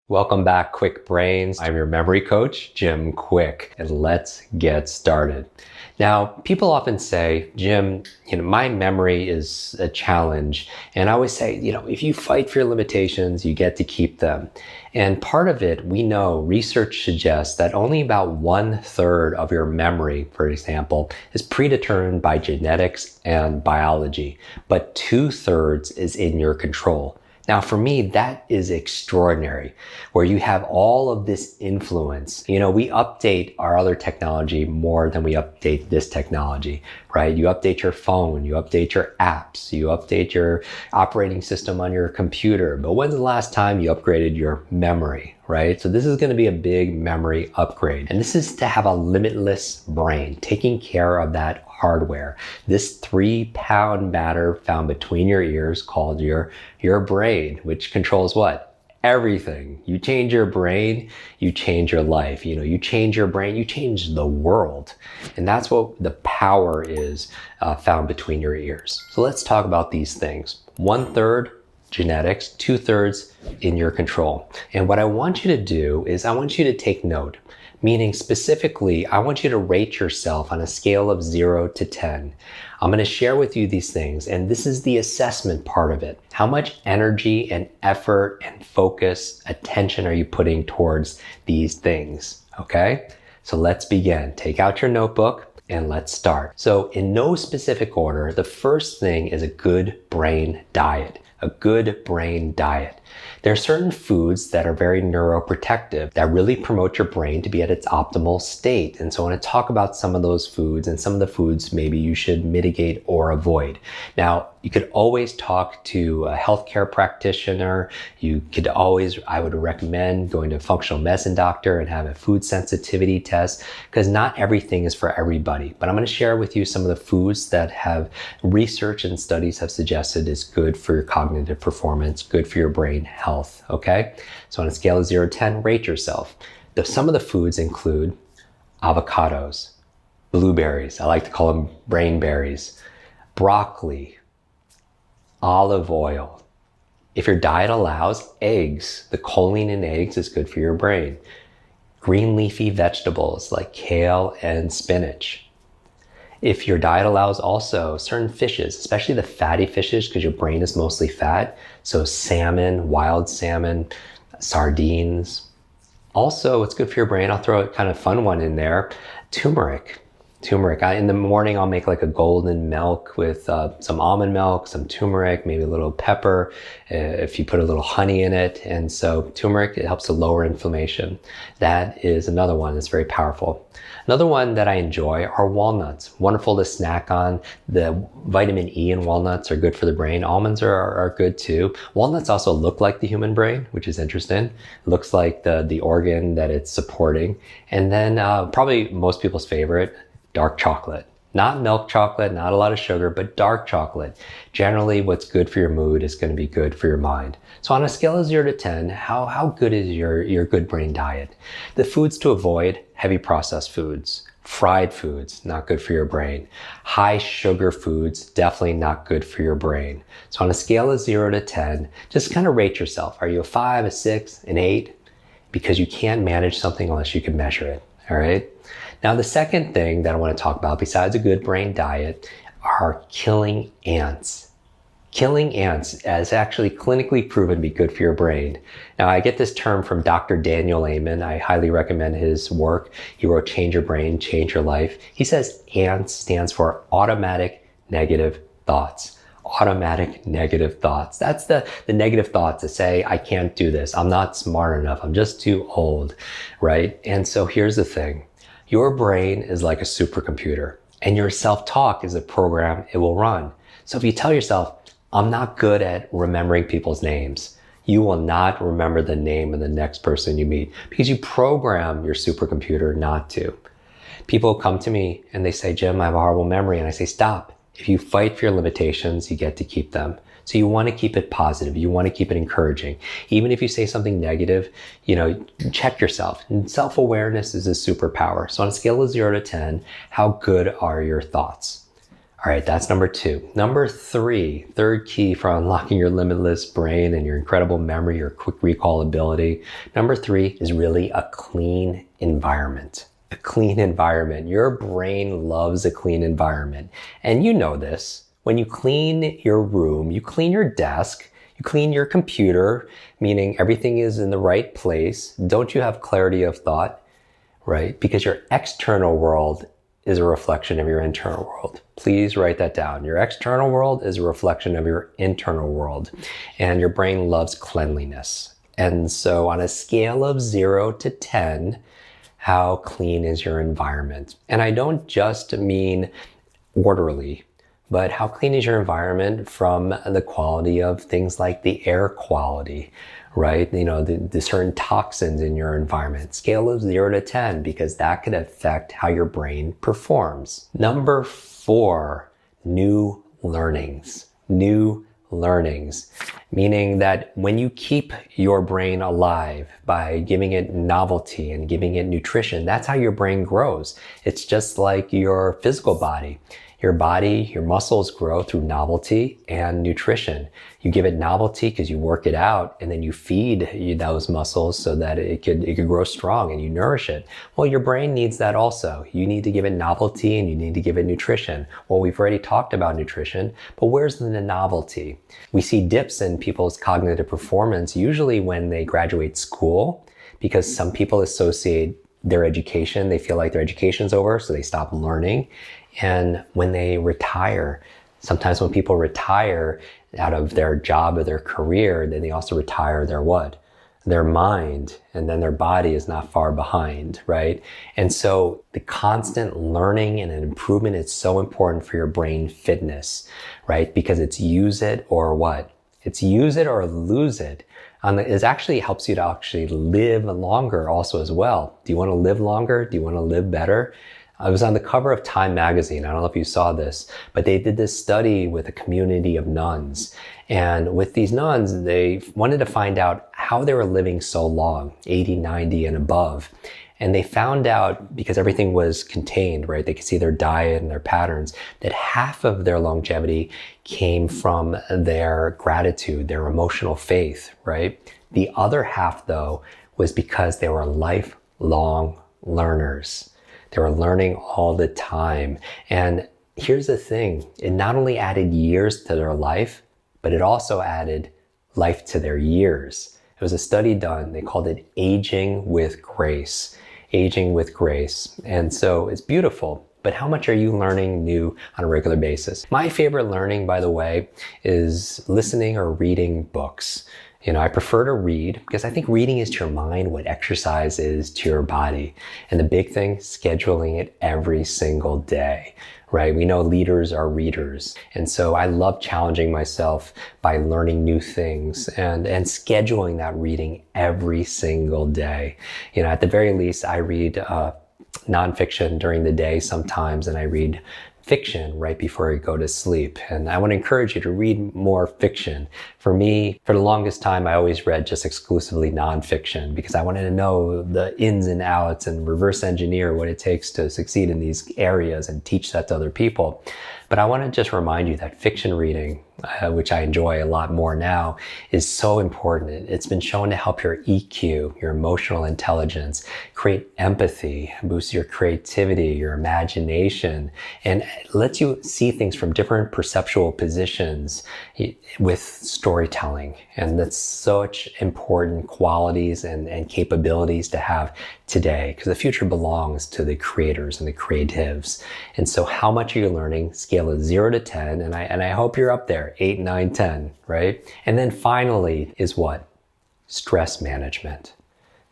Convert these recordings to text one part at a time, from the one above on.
Welcome back, Kwik Brains. I'm your memory coach, Jim Kwik, and let's get started. Now, people often say, Jim, my memory is a challenge. And I always say, if you fight for your limitations, you get to keep them. And part of it, we know research suggests that only about 1/3 of your memory, for example, is predetermined by genetics and biology, but 2/3 is in your control. Now, for me, that is extraordinary, where you have all of this influence. We update our other technology more than we update this technology, right? You update your phone, you update your apps, you update your operating system on your computer. But when's the last time you upgraded your memory, right? So this is going to be a big memory upgrade. And this is to have a limitless brain, taking care of that hardware. This 3-pound matter found between your ears called your brain, which controls what? Everything. You change your brain, you change your life. You change your brain, you change the world. And that's what the power is found between your ears. So let's talk about these things. 1/3 genetics, 2/3 in your control. And what I want you to do is I want you to take note. Meaning specifically, I want you to rate yourself on a scale of 0 to 10. I'm going to share with you these things, and this is the assessment part of it. How much energy and effort and focus, attention are you putting towards these things? Okay? So let's begin. Take out your notebook and let's start. So in no specific order, the first thing is a good brain diet. A good brain diet. There are certain foods that are very neuroprotective that really promote your brain to be at its optimal state. And so I want to talk about some of those foods and some of the foods maybe you should mitigate or avoid. Now, you could always talk to a healthcare practitioner. I would recommend going to a functional medicine doctor and have a food sensitivity test because not everything is for everybody. But I'm going to share with you some of the foods that have research and studies have suggested is good for your cognitive performance, good for your brain health, okay? So on a scale of 0 to 10, rate yourself. Some of the foods include avocados, blueberries, I like to call them brain berries, broccoli, olive oil. If your diet allows, eggs. The choline in eggs is good for your brain. Green leafy vegetables like kale and spinach. If your diet allows also certain fishes, especially the fatty fishes because your brain is mostly fat. So salmon, wild salmon, sardines. Also, what's good for your brain, I'll throw a kind of fun one in there, turmeric. In the morning, I'll make like a golden milk with some almond milk, some turmeric, maybe a little pepper, if you put a little honey in it. And so turmeric, it helps to lower inflammation. That is another one that's very powerful. Another one that I enjoy are walnuts. Wonderful to snack on. The vitamin E in walnuts are good for the brain. Almonds are good too. Walnuts also look like the human brain, which is interesting. It looks like the organ that it's supporting. And then probably most people's favorite, dark chocolate. Not milk chocolate, not a lot of sugar, but dark chocolate. Generally, what's good for your mood is going to be good for your mind. So on a scale of 0 to 10, how good is your good brain diet? The foods to avoid, heavy processed foods. Fried foods, not good for your brain. High sugar foods, definitely not good for your brain. So on a scale of 0 to 10, just kind of rate yourself. Are you a 5, a 6, an 8? Because you can't manage something unless you can measure it, all right? Now, the second thing that I want to talk about besides a good brain diet are killing ants. Killing ants is actually clinically proven to be good for your brain. Now, I get this term from Dr. Daniel Amen. I highly recommend his work. He wrote Change Your Brain, Change Your Life. He says ANTS stands for automatic negative thoughts. Automatic negative thoughts. That's the negative thoughts that say, I can't do this. I'm not smart enough. I'm just too old, right? And so here's the thing. Your brain is like a supercomputer and your self-talk is a program it will run. So if you tell yourself, I'm not good at remembering people's names, you will not remember the name of the next person you meet because you program your supercomputer not to. People come to me and they say, Jim, I have a horrible memory. And I say, stop. If you fight for your limitations, you get to keep them. So you want to keep it positive. You want to keep it encouraging. Even if you say something negative, check yourself. And self-awareness is a superpower. So on a scale of 0 to 10, how good are your thoughts? All right, that's number 2. Number 3, third key for unlocking your limitless brain and your incredible memory, your quick recall ability. Number 3 is really a clean environment. A clean environment. Your brain loves a clean environment. And you know this. When you clean your room, you clean your desk, you clean your computer, meaning everything is in the right place. Don't you have clarity of thought, right? Because your external world is a reflection of your internal world. Please write that down. Your external world is a reflection of your internal world. And your brain loves cleanliness. And so on a scale of 0 to 10, how clean is your environment? And I don't just mean orderly, but how clean is your environment from the quality of things like the air quality, right? You know, the certain toxins in your environment. Scale of 0 to 10, because that could affect how your brain performs. Number 4, new learnings. New learnings, meaning that when you keep your brain alive by giving it novelty and giving it nutrition, that's how your brain grows. It's just like your physical body. Your body, your muscles grow through novelty and nutrition. You give it novelty because you work it out, and then you feed those muscles so that it could grow strong, and you nourish it. Well, your brain needs that also. You need to give it novelty and you need to give it nutrition. Well, we've already talked about nutrition, but where's the novelty? We see dips in people's cognitive performance usually when they graduate school, because some people associate their education, they feel like their education's over, so they stop learning. And when they retire, sometimes when people retire out of their job or their career, then they also retire their what? Their mind, and then their body is not far behind, right? And so the constant learning and improvement is so important for your brain fitness, right? Because it's use it or what? It's use it or lose it. It actually helps you to actually live longer also as well. Do you want to live longer? Do you want to live better? I was on the cover of Time magazine. I don't know if you saw this, but they did this study with a community of nuns. And with these nuns, they wanted to find out how they were living so long, 80, 90 and above. And they found out, because everything was contained, right? They could see their diet and their patterns, that half of their longevity came from their gratitude, their emotional faith, right? The other half, though, was because they were lifelong learners. They were learning all the time. And here's the thing, it not only added years to their life, but it also added life to their years. It was a study done, they called it aging with grace. Aging with grace. And so it's beautiful. But how much are you learning new on a regular basis? My favorite learning, by the way, is listening or reading books. You know, I prefer to read because I think reading is to your mind what exercise is to your body. And the big thing, scheduling it every single day, right? We know leaders are readers. And so I love challenging myself by learning new things and scheduling that reading every single day. You know, at the very least, I read nonfiction during the day sometimes, and I read fiction right before I go to sleep. And I want to encourage you to read more fiction. For me, for the longest time, I always read just exclusively nonfiction because I wanted to know the ins and outs and reverse engineer what it takes to succeed in these areas and teach that to other people. But I want to just remind you that fiction reading, which I enjoy a lot more now, is so important. It's been shown to help your EQ, your emotional intelligence, create empathy, boost your creativity, your imagination, and lets you see things from different perceptual positions with storytelling. And that's such important qualities and capabilities to have today, because the future belongs to the creators and the creatives. And so how much are you learning? Scale of 0 to 10, and I hope you're up there, 8, 9, 10, right? And then finally is what? Stress management.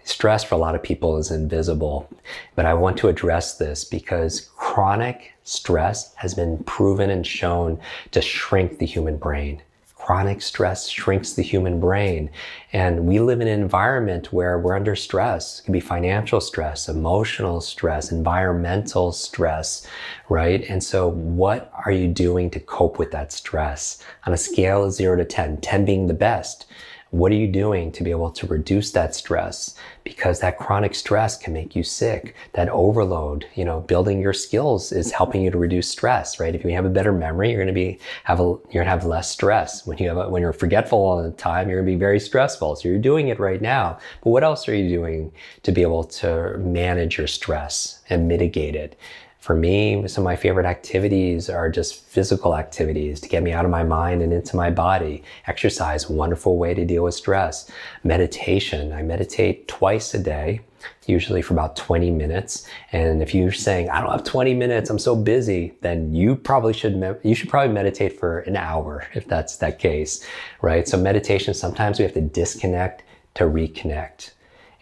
Stress for a lot of people is invisible, but I want to address this because chronic stress has been proven and shown to shrink the human brain. Chronic stress shrinks the human brain. And we live in an environment where we're under stress. It can be financial stress, emotional stress, environmental stress, right? And so what are you doing to cope with that stress? On a scale of 0 to 10, 10 being the best, What are you doing to be able to reduce that stress? Because that chronic stress can make you sick. That overload, building your skills is helping you to reduce stress, right? If you have a better memory, you're going to have less stress. When you're forgetful all the time, you're going to be very stressful. So you're doing it right now. But what else are you doing to be able to manage your stress and mitigate it? For me, some of my favorite activities are just physical activities to get me out of my mind and into my body. Exercise, wonderful way to deal with stress. Meditation, I meditate twice a day, usually for about 20 minutes. And if you're saying, I don't have 20 minutes, I'm so busy, then you should probably meditate for an hour if that's that case, right? So meditation, sometimes we have to disconnect to reconnect.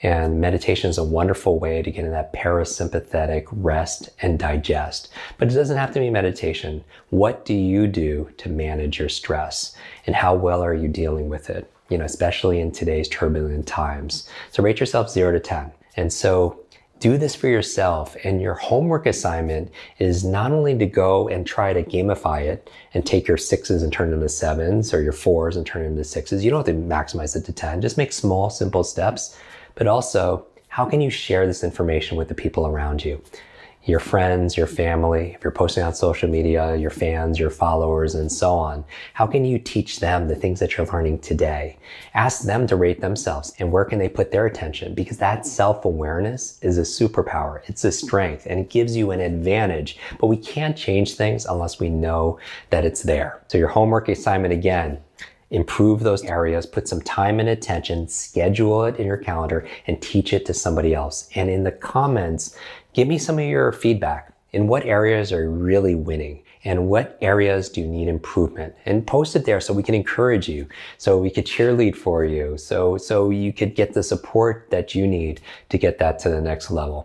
And meditation is a wonderful way to get in that parasympathetic rest and digest. But it doesn't have to be meditation. What do you do to manage your stress? And how well are you dealing with it? Especially in today's turbulent times. So rate yourself 0 to 10. And so do this for yourself. And your homework assignment is not only to go and try to gamify it and take your 6s and turn them to 7s, or your 4s and turn them to 6s. You don't have to maximize it to 10. Just make small, simple steps. But also, how can you share this information with the people around you? Your friends, your family, if you're posting on social media, your fans, your followers, and so on. How can you teach them the things that you're learning today? Ask them to rate themselves, and where can they put their attention? Because that self-awareness is a superpower. It's a strength, and it gives you an advantage. But we can't change things unless we know that it's there. So your homework assignment, again, improve those areas, put some time and attention, schedule it in your calendar, and teach it to somebody else. And in the comments, give me some of your feedback. In what areas are you really winning? And what areas do you need improvement? And post it there so we can encourage you, so we could cheerlead for you, so you could get the support that you need to get that to the next level.